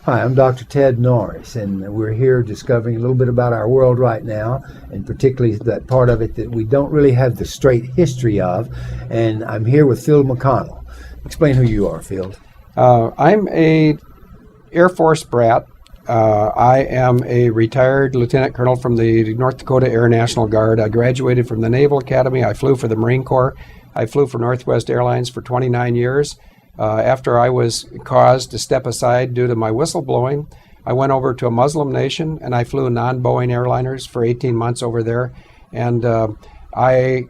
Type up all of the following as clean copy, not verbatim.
Hi, I'm Dr. Ted Norris, and we're here discovering a little bit about our world right now, and particularly that part of it that we don't really have the straight history of. And I'm here with Field McConnell. Explain who you are, Field. I'm a Air Force brat. I am a retired lieutenant colonel from the North Dakota Air National Guard. I graduated from the Naval Academy. I flew for the Marine Corps. I flew for Northwest Airlines for 29 years. After I was caused to step aside due to my whistleblowing, I went over to a Muslim nation and I flew non-Boeing airliners for 18 months over there. And I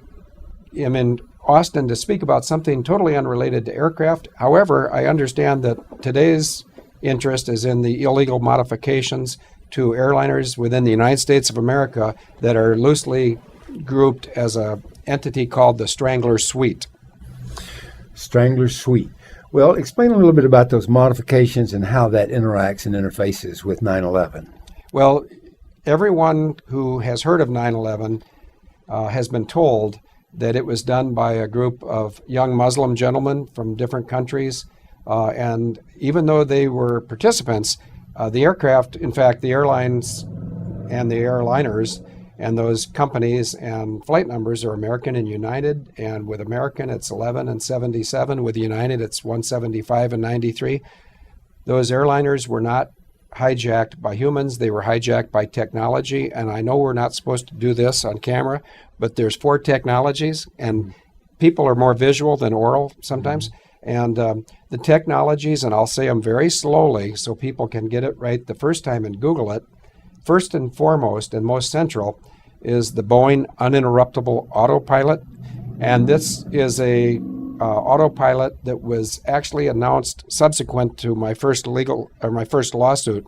am in Austin to speak about something totally unrelated to aircraft. However, I understand that today's interest is in the illegal modifications to airliners within the United States of America that are loosely grouped as an entity called the Strangler Suite. Strangler Suite. Well, explain a little bit about those modifications and how that interacts and interfaces with 9/11. Well, everyone who has heard of 9/11 has been told that it was done by a group of young Muslim gentlemen from different countries. And even though they were participants, the aircraft, in fact, the airlines and the airliners and those companies and flight numbers are American and United. And with American, it's 11 and 77. With United, it's 175 and 93. Those airliners were not hijacked by humans. They were hijacked by technology. And I know we're not supposed to do this on camera, but there's 4 technologies, and people are more visual than oral sometimes. And the technologies, and I'll say them very slowly so people can get it right the first time and Google it. First and foremost and most central is the Boeing uninterruptible autopilot. And this is a autopilot that was actually announced subsequent to my first lawsuit.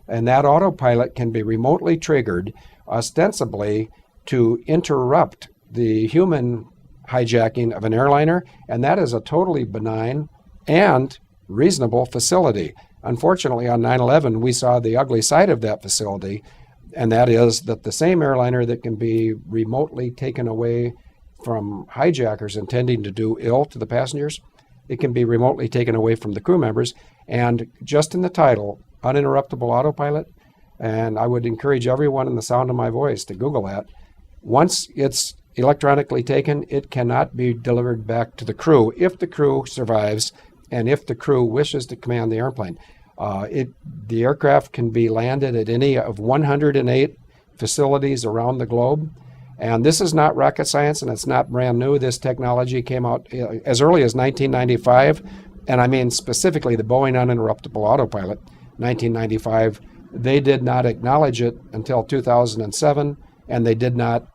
And that autopilot can be remotely triggered ostensibly to interrupt the human hijacking of an airliner, and that is a totally benign and reasonable facility. Unfortunately, on 9/11, we saw the ugly side of that facility, and that is that the same airliner that can be remotely taken away from hijackers intending to do ill to the passengers, it can be remotely taken away from the crew members. And just in the title, uninterruptible autopilot, and I would encourage everyone in the sound of my voice to Google that. Once it's electronically taken, it cannot be delivered back to the crew if the crew survives and if the crew wishes to command the airplane. The aircraft can be landed at any of 108 facilities around the globe. And this is not rocket science, and it's not brand new. This technology came out as early as 1995, and I mean specifically the Boeing uninterruptible autopilot, 1995. They did not acknowledge it until 2007, and they did not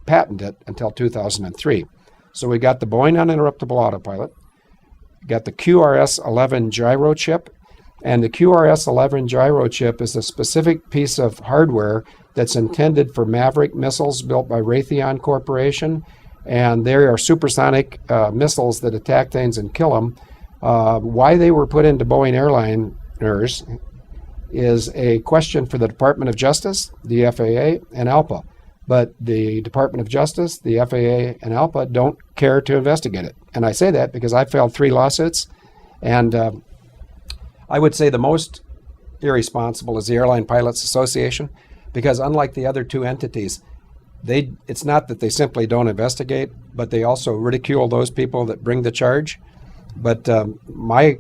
patent it until 2003. So we got the Boeing uninterruptible autopilot, got the QRS-11 gyro chip, and the QRS-11 gyro chip is a specific piece of hardware that's intended for Maverick missiles built by Raytheon Corporation, and they are supersonic missiles that attack things and kill them. Why they were put into Boeing airliners is a question for the Department of Justice, the FAA, and ALPA. But the Department of Justice, the FAA, and ALPA don't care to investigate it. And I say that because I filed 3 lawsuits, and I would say the most irresponsible is the Airline Pilots Association, because unlike the other 2 entities, it's not that they simply don't investigate, but they also ridicule those people that bring the charge. But my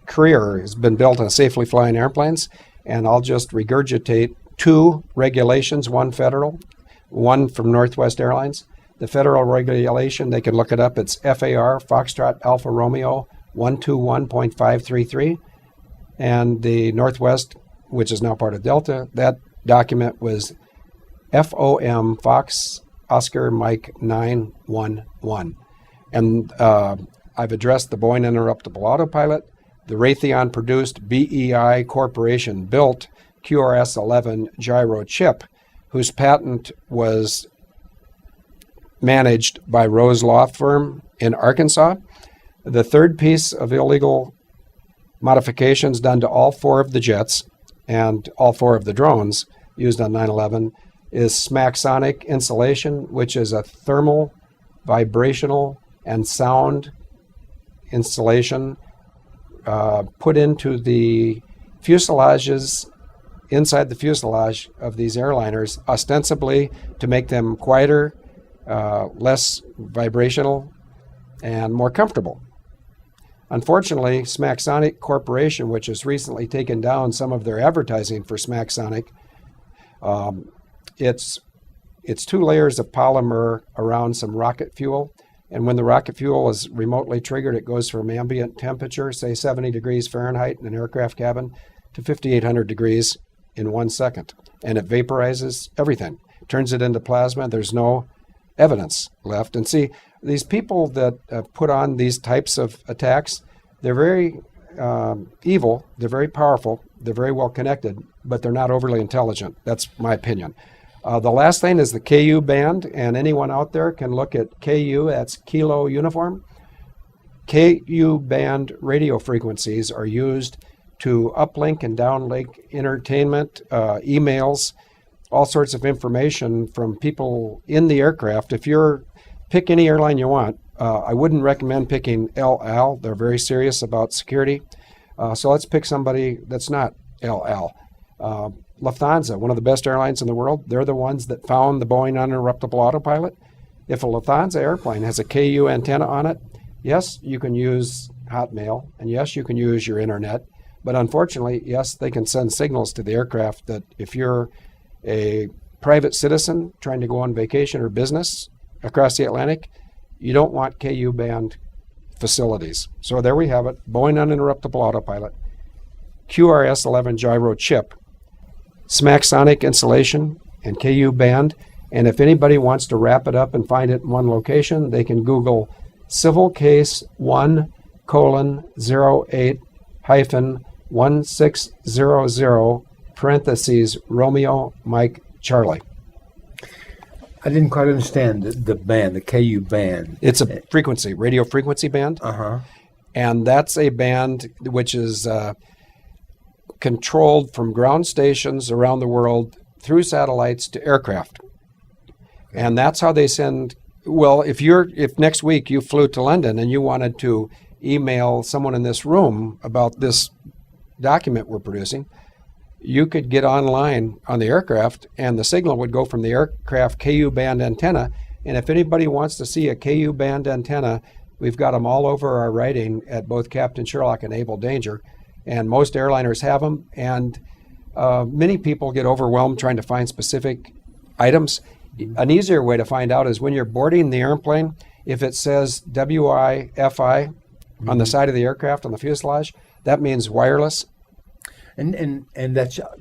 career has been built on safely flying airplanes, and I'll just regurgitate 2 regulations, 1 federal, 1 from Northwest Airlines. The federal regulation, they can look it up, it's FAR, Foxtrot Alpha Romeo 121.533. And the Northwest, which is now part of Delta, that document was FOM, Fox Oscar Mike 911. And I've addressed the Boeing uninterruptible autopilot, the Raytheon-produced BEI Corporation-built QRS-11 gyro chip, whose patent was managed by Rose Law Firm in Arkansas. The third piece of illegal modifications done to all 4 of the jets and all 4 of the drones used on 9/11 is smack-sonic insulation, which is a thermal, vibrational, and sound insulation put into the fuselages inside the fuselage of these airliners, ostensibly to make them quieter, less vibrational, and more comfortable. Unfortunately, Smacksonic Corporation, which has recently taken down some of their advertising for Smacksonic, it's 2 layers of polymer around some rocket fuel. And when the rocket fuel is remotely triggered, it goes from ambient temperature, say 70 degrees Fahrenheit in an aircraft cabin, to 5,800 degrees in 1 second. And it vaporizes everything, turns it into plasma. There's no evidence left. And see, these people that put on these types of attacks, they're very evil, they're very powerful, they're very well connected, but they're not overly intelligent. That's my opinion. The last thing is the KU band, and anyone out there can look at KU, that's Kilo Uniform. KU band radio frequencies are used to uplink and downlink entertainment, emails, all sorts of information from people in the aircraft. If you're, pick any airline you want, I wouldn't recommend picking El Al. They're very serious about security. So let's pick somebody that's not El Al. Lufthansa, one of the best airlines in the world, they're the ones that found the Boeing uninterruptible autopilot. If a Lufthansa airplane has a KU antenna on it, yes, you can use Hotmail, and yes, you can use your internet, but unfortunately, yes, they can send signals to the aircraft that if you're a private citizen trying to go on vacation or business across the Atlantic, you don't want KU band facilities. So there we have it, Boeing uninterruptible autopilot, QRS-11 gyro chip, Smacksonic insulation, and KU band. And if anybody wants to wrap it up and find it in one location, they can Google Civil Case 1:08-1600 parentheses Romeo Mike Charlie. I didn't quite understand the band, the KU band. It's a frequency, radio frequency band. And that's a band which is controlled from ground stations around the world through satellites to aircraft. And that's how they send. Well, if next week you flew to London and you wanted to email someone in this room about this document we're producing, you could get online on the aircraft and the signal would go from the aircraft KU band antenna. And if anybody wants to see a KU band antenna, we've got them all over our writing at both Captain Sherlock and Able Danger. And most airliners have them. And many people get overwhelmed trying to find specific items. An easier way to find out is when you're boarding the airplane, if it says WI-FI on the side of the aircraft on the fuselage, that means wireless. And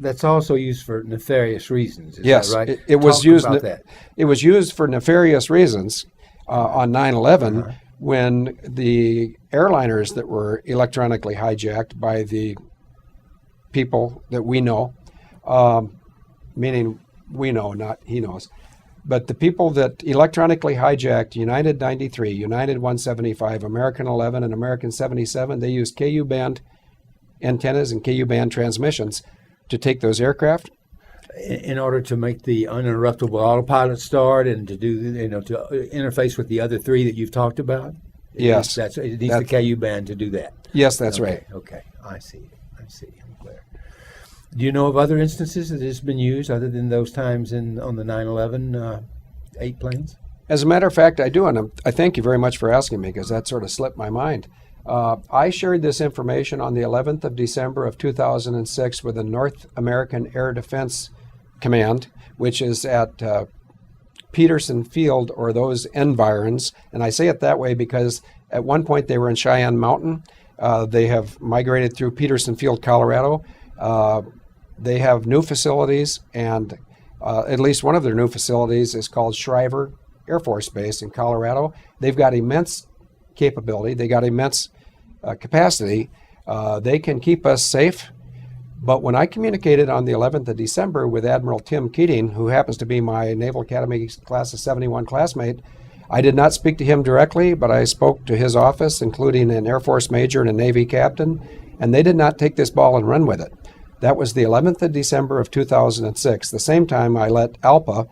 that's also used for nefarious reasons. Is yes, that right? It was used. That. It was used for nefarious reasons on 9/11 when the airliners that were electronically hijacked by the people that we know, meaning we know, not he knows, but the people that electronically hijacked United 93, United 175, American 11, and American 77, they used KU band antennas and KU band transmissions to take those aircraft. In order to make the uninterruptible autopilot start and to do, to interface with the other 3 that you've talked about? Yes. It needs the KU band to do that. Yes, that's right. Okay, I see. I'm clear. Do you know of other instances that it's been used other than those times on the 9/11 8 planes? As a matter of fact, I do, and I thank you very much for asking me because that sort of slipped my mind. I shared this information on the 11th of December of 2006 with the North American Air Defense Command, which is at Peterson Field, or those environs. And I say it that way because at one point they were in Cheyenne Mountain. They have migrated through Peterson Field, Colorado. They have new facilities, and at least one of their new facilities is called Shriver Air Force Base in Colorado. They've got immense capability. They got immense capacity. They can keep us safe. But when I communicated on the 11th of December with Admiral Tim Keating, who happens to be my Naval Academy Class of 71 classmate, I did not speak to him directly, but I spoke to his office, including an Air Force major and a Navy captain, and they did not take this ball and run with it. That was the 11th of December of 2006, the same time I let ALPA,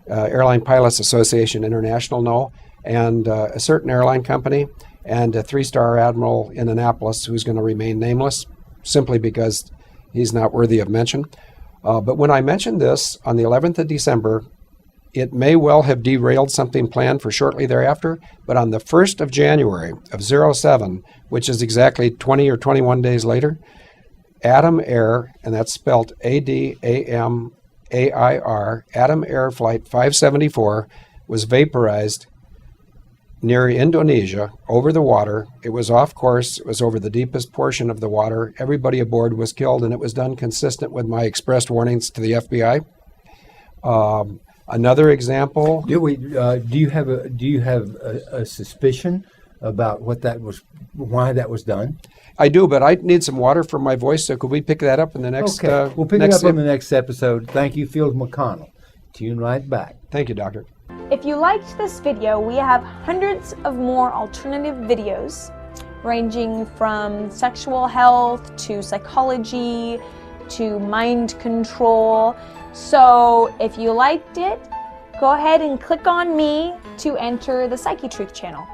Airline Pilots Association International, know, and a certain airline company, and a 3-star admiral in Annapolis who's going to remain nameless, simply because he's not worthy of mention. But when I mentioned this on the 11th of December, it may well have derailed something planned for shortly thereafter, but on the 1st of January of 07, which is exactly 20 or 21 days later, Adam Air, and that's spelled ADAMAIR, Adam Air Flight 574 was vaporized near Indonesia over the water. It was off course. It was over the deepest portion of the water. Everybody aboard was killed, and it was done consistent with my expressed warnings to the FBI. Another example. Do you have a suspicion about why that was done? I do, but I need some water for my voice, so could we pick that up in the next? Okay, we'll pick it up on the next episode. Thank you, Field McConnell. Tune right back. Thank you, Doctor. If you liked this video, we have hundreds of more alternative videos ranging from sexual health to psychology to mind control. So if you liked it, go ahead and click on me to enter the Psyche Truth channel.